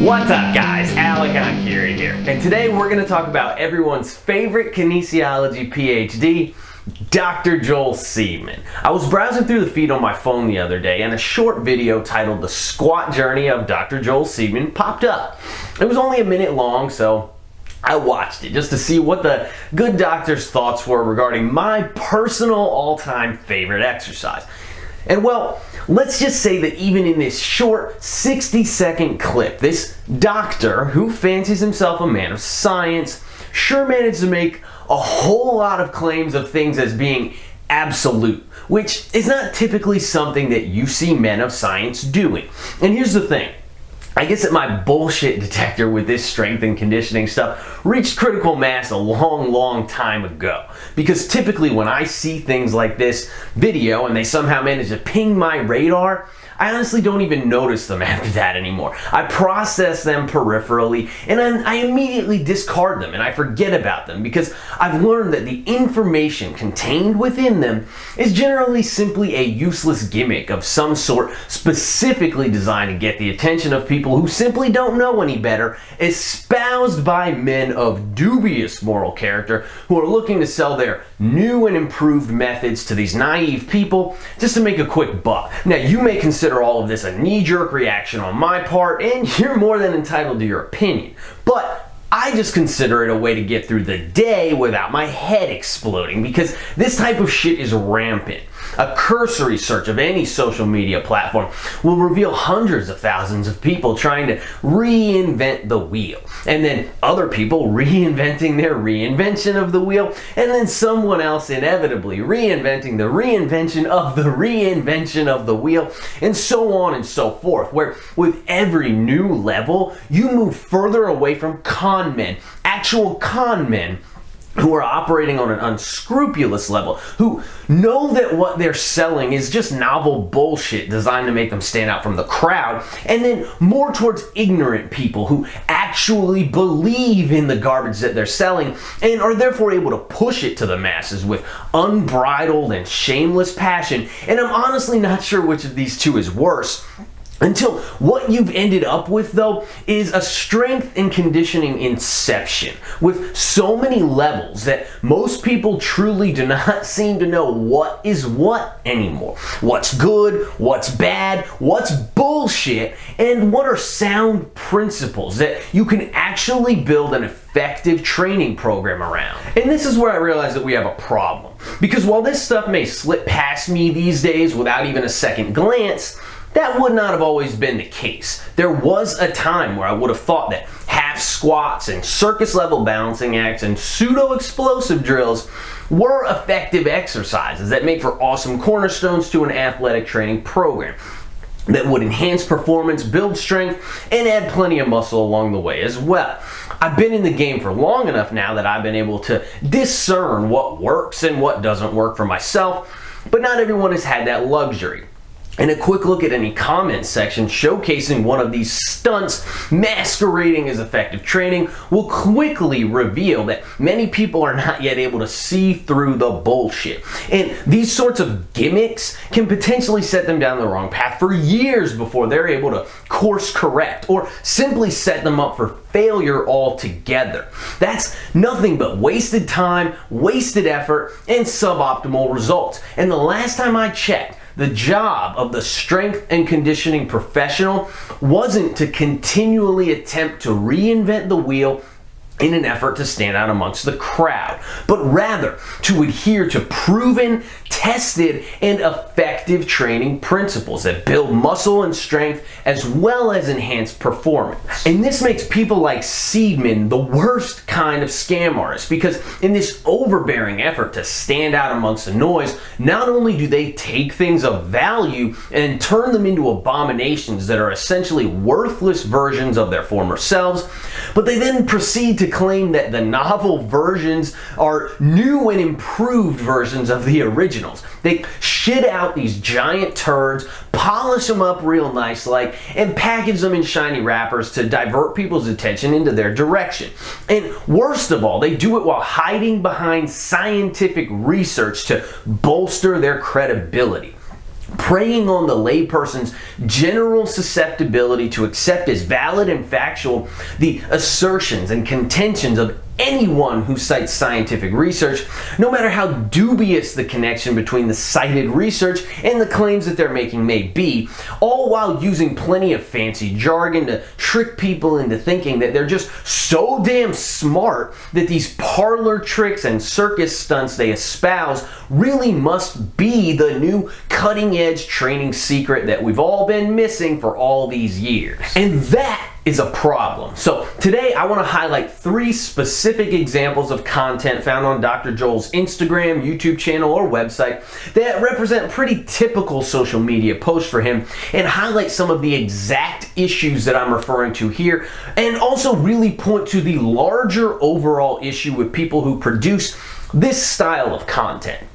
What's up guys, Enkiri here, and today we're going to talk about everyone's favorite kinesiology PhD, Dr. Joel Seedman. I was browsing through the feed on my phone the other day and a short video titled The Squat Journey of Dr. Joel Seedman popped up. It was only a minute long, so I watched it just to see what the good doctor's thoughts were regarding my personal all-time favorite exercise. And well, let's just say that even in this short 60-second clip, this doctor, who fancies himself a man of science, sure managed to make a whole lot of claims of things as being absolute, which is not typically something that you see men of science doing. And here's the thing. I guess that my bullshit detector with this strength and conditioning stuff reached critical mass a long time ago. Because typically when I see things like this video and they somehow manage to ping my radar, I honestly don't even notice them after that anymore. I process them peripherally and I immediately discard them and I forget about them because I've learned that the information contained within them is generally simply a useless gimmick of some sort, specifically designed to get the attention of people who simply don't know any better, espoused by men of dubious moral character who are looking to sell their new and improved methods to these naive people just to make a quick buck. Now, you may consider all of this a knee-jerk reaction on my part, and you're more than entitled to your opinion, but I just consider it a way to get through the day without my head exploding, because this type of shit is rampant. A cursory search of any social media platform will reveal hundreds of thousands of people trying to reinvent the wheel, and then other people reinventing their reinvention of the wheel, and then someone else inevitably reinventing the reinvention of the reinvention of the wheel, and so on and so forth, where with every new level, you move further away from con men, actual con men, who are operating on an unscrupulous level, who know that what they're selling is just novel bullshit designed to make them stand out from the crowd, and then more towards ignorant people who actually believe in the garbage that they're selling and are therefore able to push it to the masses with unbridled and shameless passion. And I'm honestly not sure which of these two is worse, until what you've ended up with, though, is a strength and conditioning inception with so many levels that most people truly do not seem to know what is what anymore. What's good, what's bad, what's bullshit, and what are sound principles that you can actually build an effective training program around. And this is where I realize that we have a problem. Because while this stuff may slip past me these days without even a second glance, that would not have always been the case. There was a time where I would have thought that half squats and circus level balancing acts and pseudo explosive drills were effective exercises that made for awesome cornerstones to an athletic training program that would enhance performance, build strength, and add plenty of muscle along the way as well. I've been in the game for long enough now that I've been able to discern what works and what doesn't work for myself, but not everyone has had that luxury. And a quick look at any comment section showcasing one of these stunts masquerading as effective training will quickly reveal that many people are not yet able to see through the bullshit. And these sorts of gimmicks can potentially set them down the wrong path for years before they're able to course correct or simply set them up for failure altogether. That's nothing but wasted time, wasted effort, and suboptimal results. And the last time I checked, the job of the strength and conditioning professional wasn't to continually attempt to reinvent the wheel in an effort to stand out amongst the crowd, but rather to adhere to proven, tested, and effective training principles that build muscle and strength as well as enhance performance. And this makes people like Seedman the worst kind of scam artists, because in this overbearing effort to stand out amongst the noise, not only do they take things of value and turn them into abominations that are essentially worthless versions of their former selves, but they then proceed to claim that the novel versions are new and improved versions of the originals. They shit out these giant turds, polish them up real nice like, and package them in shiny wrappers to divert people's attention into their direction. And worst of all, they do it while hiding behind scientific research to bolster their credibility, preying on the layperson's general susceptibility to accept as valid and factual the assertions and contentions of anyone who cites scientific research, no matter how dubious the connection between the cited research and the claims that they're making may be, all while using plenty of fancy jargon to trick people into thinking that they're just so damn smart that these parlor tricks and circus stunts they espouse really must be the new cutting-edge training secret that we've all been missing for all these years. And that is a problem. So today I want to highlight 3 specific examples of content found on Dr. Joel's Instagram, YouTube channel, or website that represent pretty typical social media posts for him, and highlight some of the exact issues that I'm referring to here, and also really point to the larger overall issue with people who produce this style of content.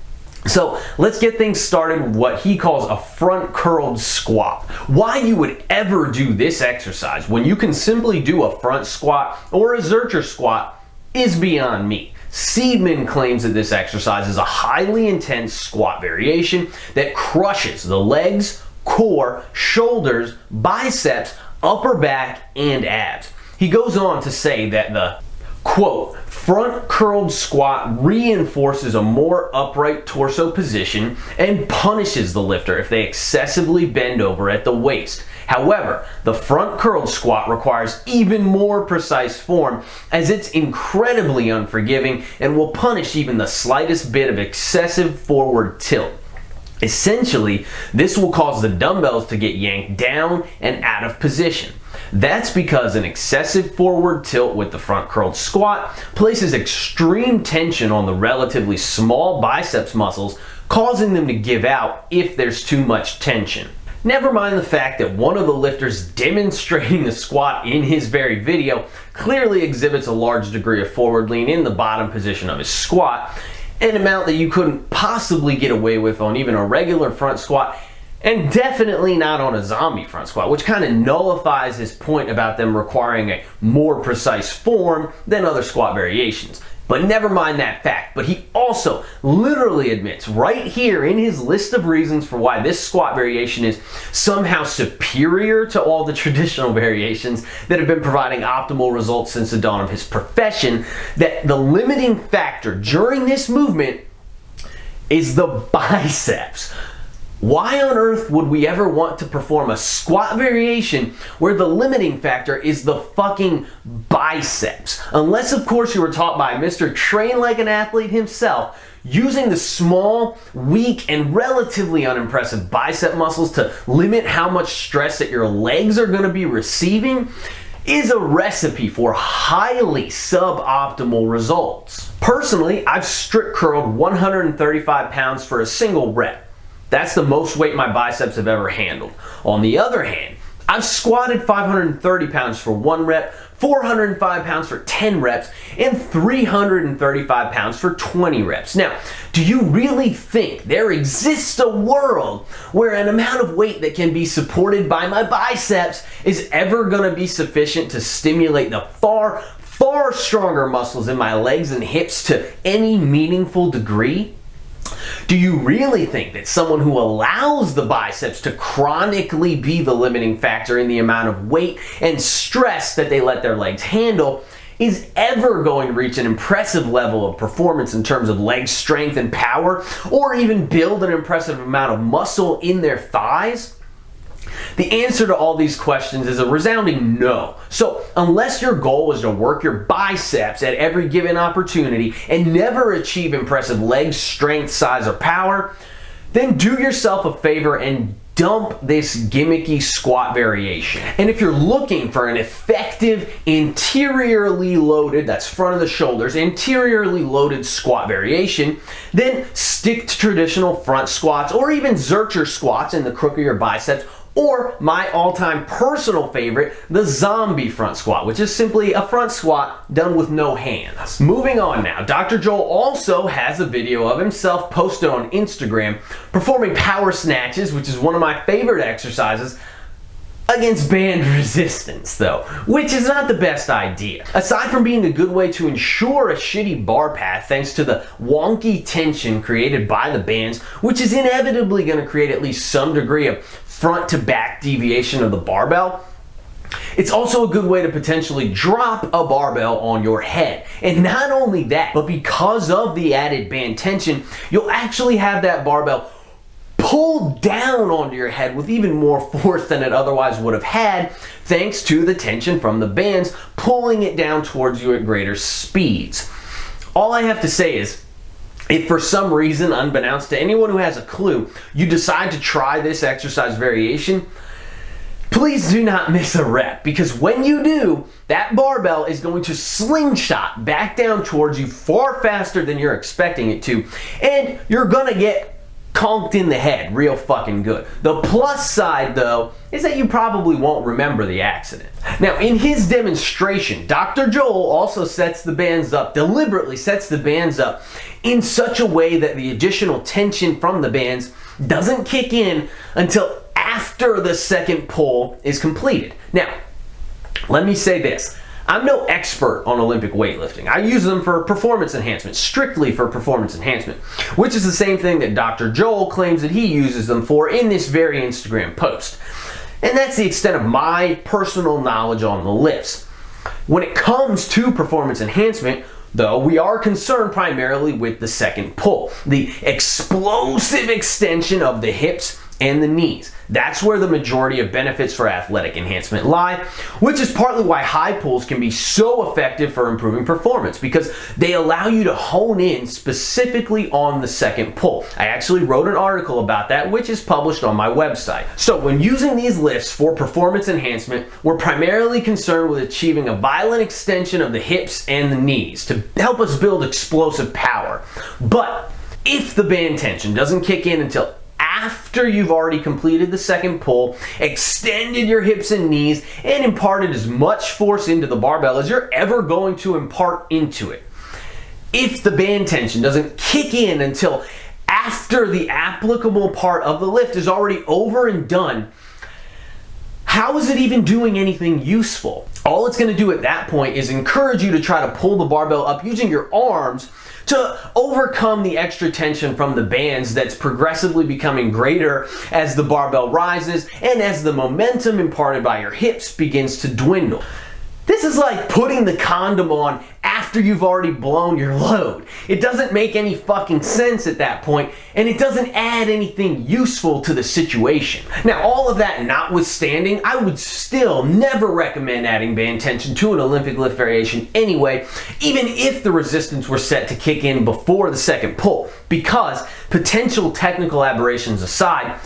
So let's get things started with what he calls a front curled squat. Why you would ever do this exercise when you can simply do a front squat or a Zercher squat is beyond me. Seedman claims that this exercise is a highly intense squat variation that crushes the legs, core, shoulders, biceps, upper back, and abs. He goes on to say that the quote, front curled squat reinforces a more upright torso position and punishes the lifter if they excessively bend over at the waist. However, the front curled squat requires even more precise form, as it's incredibly unforgiving and will punish even the slightest bit of excessive forward tilt. Essentially, this will cause the dumbbells to get yanked down and out of position. That's because an excessive forward tilt with the front curled squat places extreme tension on the relatively small biceps muscles, causing them to give out if there's too much tension. Never mind the fact that one of the lifters demonstrating the squat in his very video clearly exhibits a large degree of forward lean in the bottom position of his squat, an amount that you couldn't possibly get away with on even a regular front squat, and definitely not on a zombie front squat, which kind of nullifies his point about them requiring a more precise form than other squat variations. But never mind that fact, but he also literally admits right here in his list of reasons for why this squat variation is somehow superior to all the traditional variations that have been providing optimal results since the dawn of his profession, that the limiting factor during this movement is the biceps. Why on earth would we ever want to perform a squat variation where the limiting factor is the fucking biceps? Unless, of course, you were taught by Mr. Train Like an Athlete himself, using the small, weak, and relatively unimpressive bicep muscles to limit how much stress that your legs are going to be receiving is a recipe for highly suboptimal results. Personally, I've strict curled 135 pounds for a single rep. That's the most weight my biceps have ever handled. On the other hand, I've squatted 530 pounds for 1 rep, 405 pounds for 10 reps, and 335 pounds for 20 reps. Now, do you really think there exists a world where an amount of weight that can be supported by my biceps is ever going to be sufficient to stimulate the far stronger muscles in my legs and hips to any meaningful degree? Do you really think that someone who allows the biceps to chronically be the limiting factor in the amount of weight and stress that they let their legs handle is ever going to reach an impressive level of performance in terms of leg strength and power, or even build an impressive amount of muscle in their thighs? The answer to all these questions is a resounding no. So unless your goal is to work your biceps at every given opportunity and never achieve impressive leg strength, size, or power, then do yourself a favor and dump this gimmicky squat variation. And if you're looking for an effective interiorly loaded, that's front of the shoulders, interiorly loaded squat variation, then stick to traditional front squats or even Zercher squats in the crook of your biceps, or my all-time personal favorite, the zombie front squat, which is simply a front squat done with no hands. Moving on now, Dr. Joel also has a video of himself posted on Instagram performing power snatches, which is one of my favorite exercises, against band resistance though, which is not the best idea. Aside from being a good way to ensure a shitty bar path thanks to the wonky tension created by the bands, which is inevitably going to create at least some degree of front to back deviation of the barbell, it's also a good way to potentially drop a barbell on your head. And not only that, but because of the added band tension, you'll actually have that barbell pulled down onto your head with even more force than it otherwise would have had, thanks to the tension from the bands pulling it down towards you at greater speeds. All I have to say is, if for some reason, unbeknownst to anyone who has a clue, you decide to try this exercise variation, please do not miss a rep, because when you do, that barbell is going to slingshot back down towards you far faster than you're expecting it to, and you're gonna get conked in the head real fucking good. The plus side though is that you probably won't remember the accident. Now in his demonstration, Dr. Joel also deliberately sets the bands up in such a way that the additional tension from the bands doesn't kick in until after the second pull is completed. Now, let me say this. I'm no expert on Olympic weightlifting. I use them for performance enhancement, strictly for performance enhancement, which is the same thing that Dr. Joel claims that he uses them for in this very Instagram post. And that's the extent of my personal knowledge on the lifts. When it comes to performance enhancement, though, we are concerned primarily with the second pull, the explosive extension of the hips and the knees. That's where the majority of benefits for athletic enhancement lie, which is partly why high pulls can be so effective for improving performance, because they allow you to hone in specifically on the second pull. I actually wrote an article about that, which is published on my website. So when using these lifts for performance enhancement, we're primarily concerned with achieving a violent extension of the hips and the knees to help us build explosive power. But if the band tension doesn't kick in until after you've already completed the second pull, extended your hips and knees, and imparted as much force into the barbell as you're ever going to impart into it. If the band tension doesn't kick in until after the applicable part of the lift is already over and done, how is it even doing anything useful? All it's going to do at that point is encourage you to try to pull the barbell up using your arms to overcome the extra tension from the bands that's progressively becoming greater as the barbell rises and as the momentum imparted by your hips begins to dwindle. This is like putting the condom on after you've already blown your load. It doesn't make any fucking sense at that point, and it doesn't add anything useful to the situation. Now, all of that notwithstanding, I would still never recommend adding band tension to an Olympic lift variation anyway, even if the resistance were set to kick in before the second pull, because potential technical aberrations aside,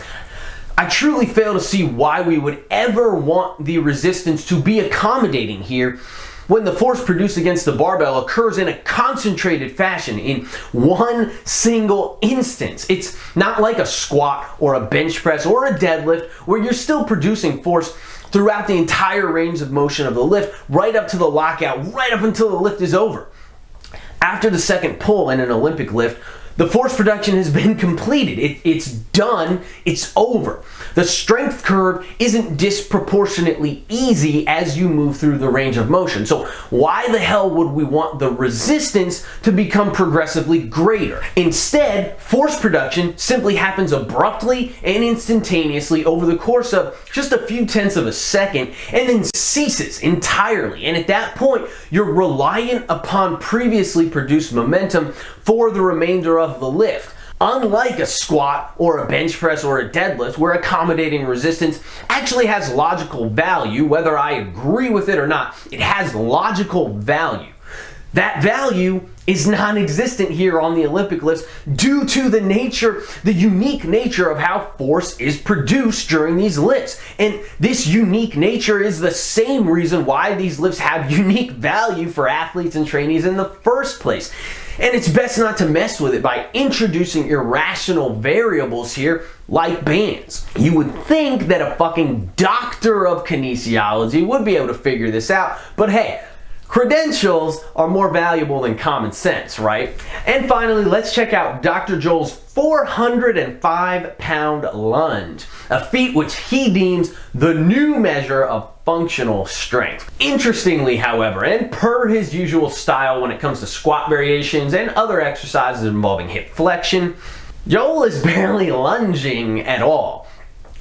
I truly fail to see why we would ever want the resistance to be accommodating here when the force produced against the barbell occurs in a concentrated fashion in one single instance. It's not like a squat or a bench press or a deadlift where you're still producing force throughout the entire range of motion of the lift, right up to the lockout, right up until the lift is over. After the second pull in an Olympic lift, the force production has been completed. It's done. It's over. The strength curve isn't disproportionately easy as you move through the range of motion. So why the hell would we want the resistance to become progressively greater? Instead, force production simply happens abruptly and instantaneously over the course of just a few tenths of a second and then ceases entirely. And at that point, you're reliant upon previously produced momentum for the remainder of the lift. Unlike a squat or a bench press or a deadlift, where accommodating resistance actually has logical value, whether I agree with it or not, it has logical value. That value is non-existent here on the Olympic lifts due to the unique nature of how force is produced during these lifts. And this unique nature is the same reason why these lifts have unique value for athletes and trainees in the first place. And it's best not to mess with it by introducing irrational variables here like bands. You would think that a fucking doctor of kinesiology would be able to figure this out, but hey, credentials are more valuable than common sense, right? And finally, let's check out Dr. Joel's 405-pound lunge, a feat which he deems the new measure of functional strength. Interestingly, however, and per his usual style when it comes to squat variations and other exercises involving hip flexion, Joel is barely lunging at all.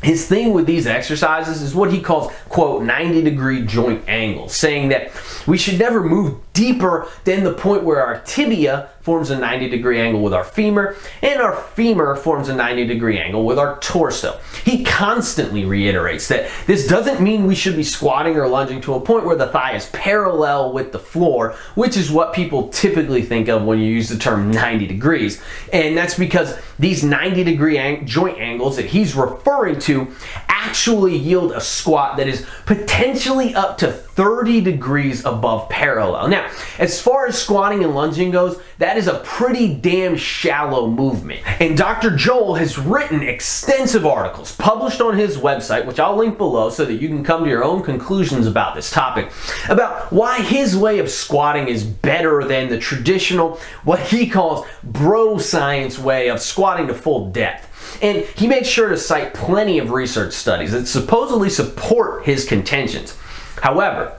His thing with these exercises is what he calls, quote, 90-degree joint angles, saying that we should never move deeper than the point where our tibia forms a 90-degree angle with our femur, and our femur forms a 90-degree angle with our torso. He constantly reiterates that this doesn't mean we should be squatting or lunging to a point where the thigh is parallel with the floor, which is what people typically think of when you use the term 90 degrees. And that's because these 90-degree joint angles that he's referring to actually yield a squat that is potentially up to 30 degrees above parallel. Now, as far as squatting and lunging goes, that is a pretty damn shallow movement. And Dr. Joel has written extensive articles published on his website, which I'll link below so that you can come to your own conclusions about this topic, about why his way of squatting is better than the traditional, what he calls bro science way of squatting to full depth. And he makes sure to cite plenty of research studies that supposedly support his contentions. However,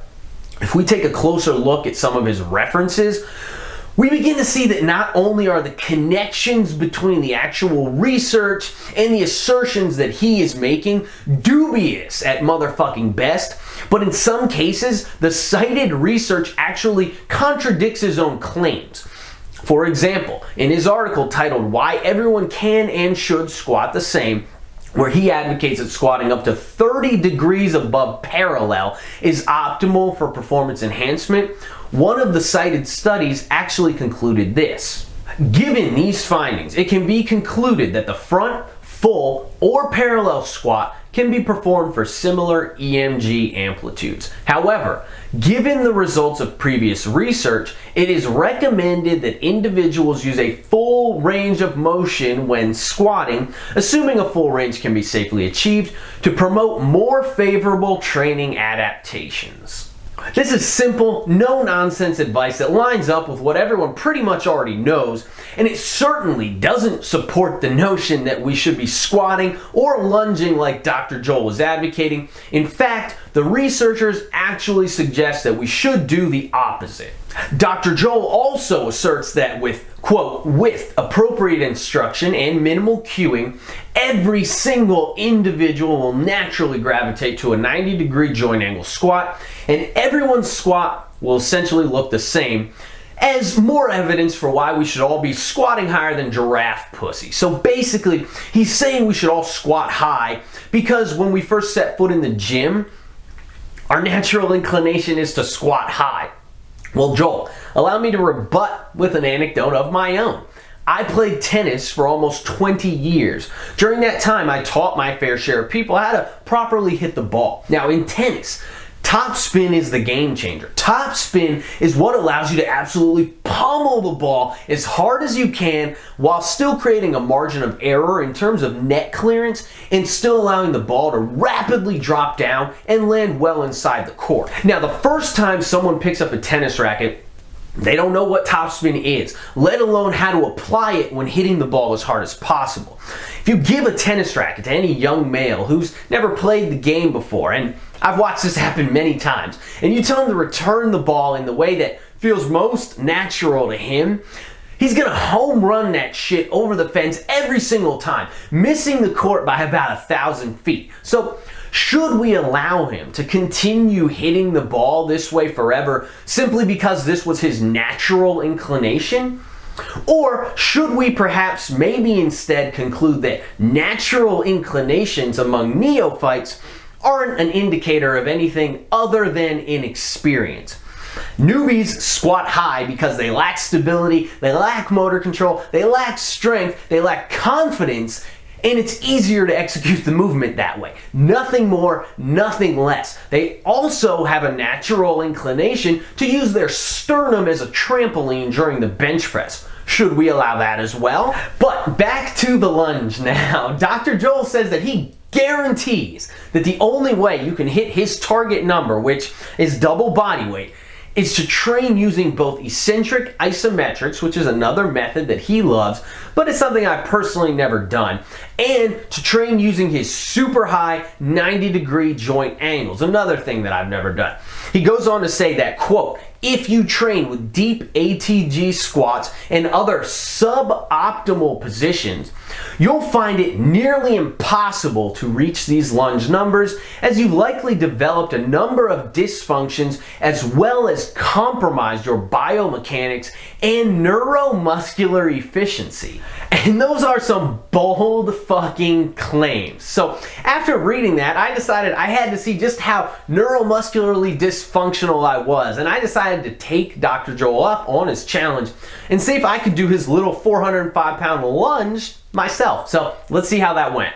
if we take a closer look at some of his references, we begin to see that not only are the connections between the actual research and the assertions that he is making dubious at motherfucking best, but in some cases, the cited research actually contradicts his own claims. For example, in his article titled "Why Everyone Can and Should Squat the Same," where he advocates that squatting up to 30 degrees above parallel is optimal for performance enhancement, one of the cited studies actually concluded this. Given these findings, it can be concluded that the front, full, or parallel squat can be performed for similar EMG amplitudes. However, given the results of previous research, it is recommended that individuals use a full range of motion when squatting, assuming a full range can be safely achieved, to promote more favorable training adaptations. This is simple, no-nonsense advice that lines up with what everyone pretty much already knows, and it certainly doesn't support the notion that we should be squatting or lunging like Dr. Joel is advocating. In fact, the researchers actually suggest that we should do the opposite. Dr. Joel also asserts that with, quote, with appropriate instruction and minimal cueing, every single individual will naturally gravitate to a 90-degree joint angle squat, and everyone's squat will essentially look the same, as more evidence for why we should all be squatting higher than giraffe pussy. So basically, he's saying we should all squat high because when we first set foot in the gym, our natural inclination is to squat high. Well, Joel, allow me to rebut with an anecdote of my own. I played tennis for almost 20 years. During that time, I taught my fair share of people how to properly hit the ball. Now, in tennis, topspin is the game changer. Topspin is what allows you to absolutely pummel the ball as hard as you can while still creating a margin of error in terms of net clearance and still allowing the ball to rapidly drop down and land well inside the court. Now, the first time someone picks up a tennis racket, they don't know what topspin is, let alone how to apply it when hitting the ball as hard as possible. If you give a tennis racket to any young male who's never played the game before, and I've watched this happen many times, and you tell him to return the ball in the way that feels most natural to him, he's gonna home run that shit over the fence every single time, missing the court by about 1,000 feet. So, should we allow him to continue hitting the ball this way forever simply because this was his natural inclination? Or should we perhaps maybe instead conclude that natural inclinations among neophytes aren't an indicator of anything other than inexperience? Newbies squat high because they lack stability, they lack motor control, they lack strength, they lack confidence, and it's easier to execute the movement that way. Nothing more, nothing less. They also have a natural inclination to use their sternum as a trampoline during the bench press. Should we allow that as well? But back to the lunge now. Dr. Joel says that he guarantees that the only way you can hit his target number, which is double body weight, is to train using both eccentric isometrics, which is another method that he loves, but it's something I've personally never done, and to train using his super high 90-degree joint angles, another thing that I've never done. He goes on to say that, quote, if you train with deep ATG squats and other suboptimal positions, you'll find it nearly impossible to reach these lunge numbers, as you've likely developed a number of dysfunctions as well as compromised your biomechanics and neuromuscular efficiency. And those are some bold fucking claims. So after reading that, I decided I had to see just how neuromuscularly dysfunctional I was, and I decided to take Dr. Joel up on his challenge and see if I could do his little 405-pound lunge myself. So let's see how that went.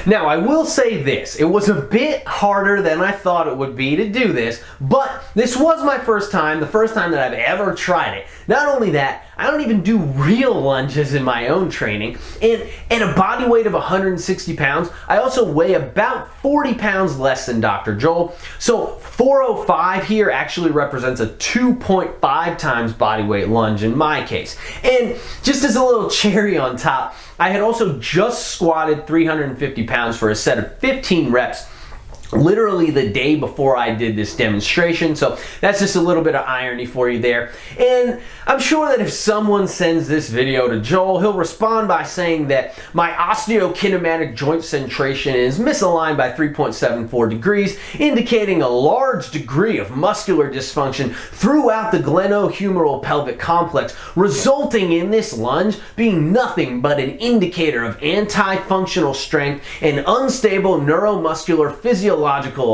Now, I will say this, it was a bit harder than I thought it would be to do this, but this was my first time, the first time that I've ever tried it. Not only that, I don't even do real lunges in my own training, and at a body weight of 160 pounds, I also weigh about 40 pounds less than Dr. Joel, so 405 here actually represents a 2.5 times body weight lunge in my case. And just as a little cherry on top, I had also just squatted 350 pounds for a set of 15 reps literally the day before I did this demonstration, so that's just a little bit of irony for you there. And I'm sure that if someone sends this video to Joel, he'll respond by saying that my osteokinematic joint centration is misaligned by 3.74 degrees, indicating a large degree of muscular dysfunction throughout the glenohumeral pelvic complex, resulting in this lunge being nothing but an indicator of anti-functional strength and unstable neuromuscular physiological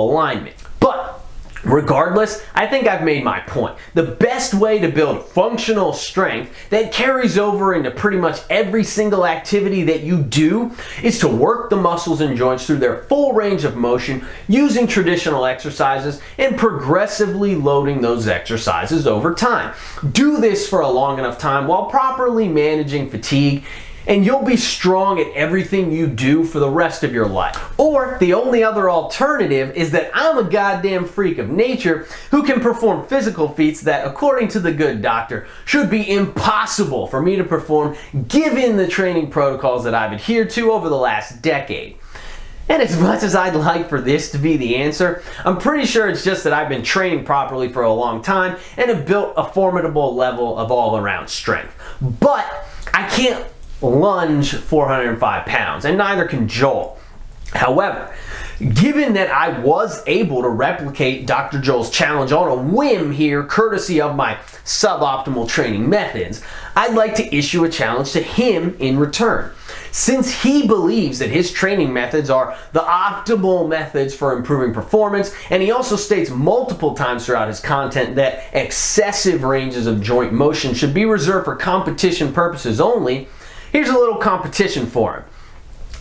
alignment. But regardless, I think I've made my point. The best way to build functional strength that carries over into pretty much every single activity that you do is to work the muscles and joints through their full range of motion using traditional exercises and progressively loading those exercises over time. Do this for a long enough time while properly managing fatigue, and you'll be strong at everything you do for the rest of your life. Or the only other alternative is that I'm a goddamn freak of nature who can perform physical feats that, according to the good doctor, should be impossible for me to perform given the training protocols that I've adhered to over the last decade. And as much as I'd like for this to be the answer, I'm pretty sure it's just that I've been training properly for a long time and have built a formidable level of all-around strength. But I can't lunge 405 pounds, and neither can Joel. However, given that I was able to replicate Dr. Joel's challenge on a whim here, courtesy of my suboptimal training methods, I'd like to issue a challenge to him in return. Since he believes that his training methods are the optimal methods for improving performance, and he also states multiple times throughout his content that excessive ranges of joint motion should be reserved for competition purposes only, here's a little competition for him.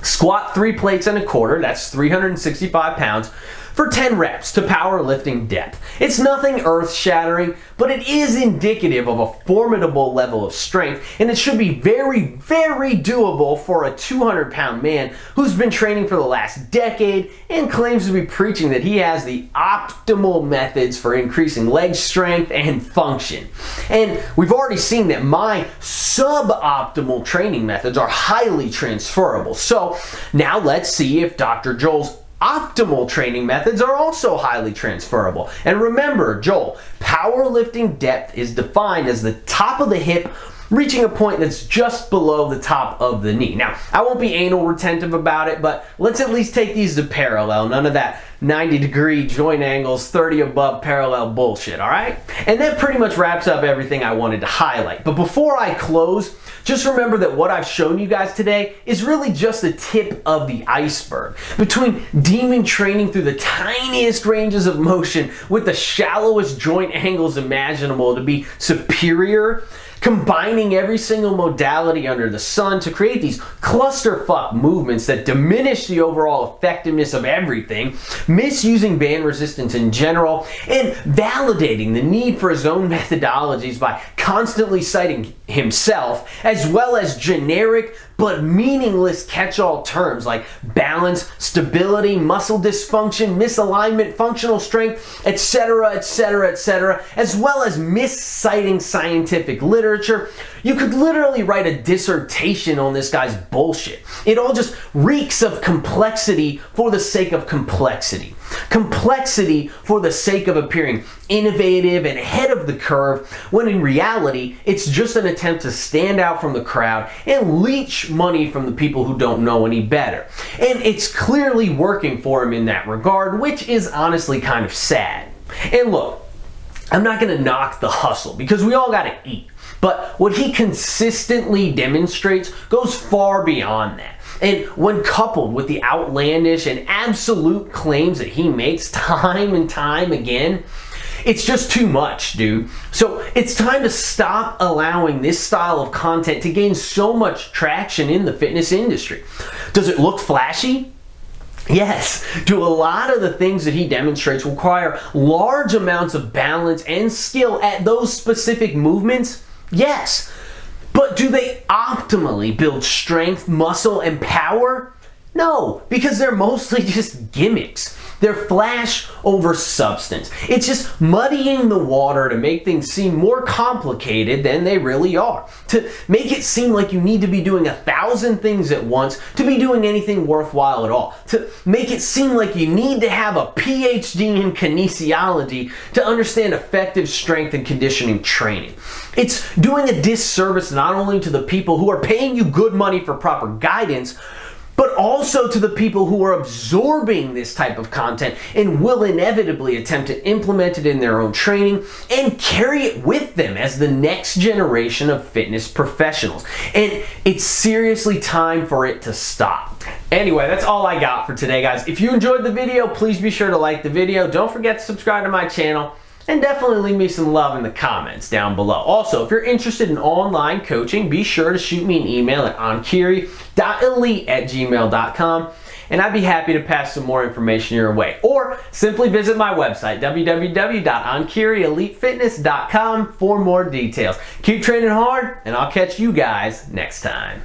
Squat 3 plates and a quarter, that's 365 pounds, for 10 reps to powerlifting depth. It's nothing earth-shattering, but it is indicative of a formidable level of strength, and it should be very, very doable for a 200-pound man who's been training for the last decade and claims to be preaching that he has the optimal methods for increasing leg strength and function. And we've already seen that my suboptimal training methods are highly transferable. So now let's see if Dr. Joel's optimal training methods are also highly transferable. And remember, Joel, powerlifting depth is defined as the top of the hip reaching a point that's just below the top of the knee. Now, I won't be anal retentive about it, but let's at least take these to parallel. None of that 90-degree joint angles, 30 above parallel bullshit, all right? And that pretty much wraps up everything I wanted to highlight. But before I close, just remember that what I've shown you guys today is really just the tip of the iceberg. Between demon training through the tiniest ranges of motion with the shallowest joint angles imaginable to be superior, combining every single modality under the sun to create these clusterfuck movements that diminish the overall effectiveness of everything, misusing band resistance in general, and validating the need for his own methodologies by constantly citing himself, as well as generic but meaningless catch-all terms like balance, stability, muscle dysfunction, misalignment, functional strength, etc., etc., etc., as well as misciting scientific literature. You could literally write a dissertation on this guy's bullshit. It all just reeks of complexity for the sake of complexity. Complexity for the sake of appearing innovative and ahead of the curve, when in reality, it's just an attempt to stand out from the crowd and leech money from the people who don't know any better. And it's clearly working for him in that regard, which is honestly kind of sad. And look, I'm not going to knock the hustle because we all got to eat. But what he consistently demonstrates goes far beyond that. And when coupled with the outlandish and absolute claims that he makes time and time again, it's just too much, dude. So it's time to stop allowing this style of content to gain so much traction in the fitness industry. Does it look flashy? Yes. Do a lot of the things that he demonstrates require large amounts of balance and skill at those specific movements? Yes. But do they optimally build strength, muscle, and power? No, because they're mostly just gimmicks. They're flash over substance. It's just muddying the water to make things seem more complicated than they really are. To make it seem like you need to be doing 1,000 things at once to be doing anything worthwhile at all. To make it seem like you need to have a PhD in kinesiology to understand effective strength and conditioning training. It's doing a disservice not only to the people who are paying you good money for proper guidance, but also to the people who are absorbing this type of content and will inevitably attempt to implement it in their own training and carry it with them as the next generation of fitness professionals. And it's seriously time for it to stop. Anyway, that's all I got for today, guys. If you enjoyed the video, please be sure to like the video. Don't forget to subscribe to my channel. And definitely leave me some love in the comments down below. Also, if you're interested in online coaching, be sure to shoot me an email at enkiri.elite@gmail.com, and I'd be happy to pass some more information your way. Or simply visit my website, www.enkirielitefitness.com, for more details. Keep training hard, and I'll catch you guys next time.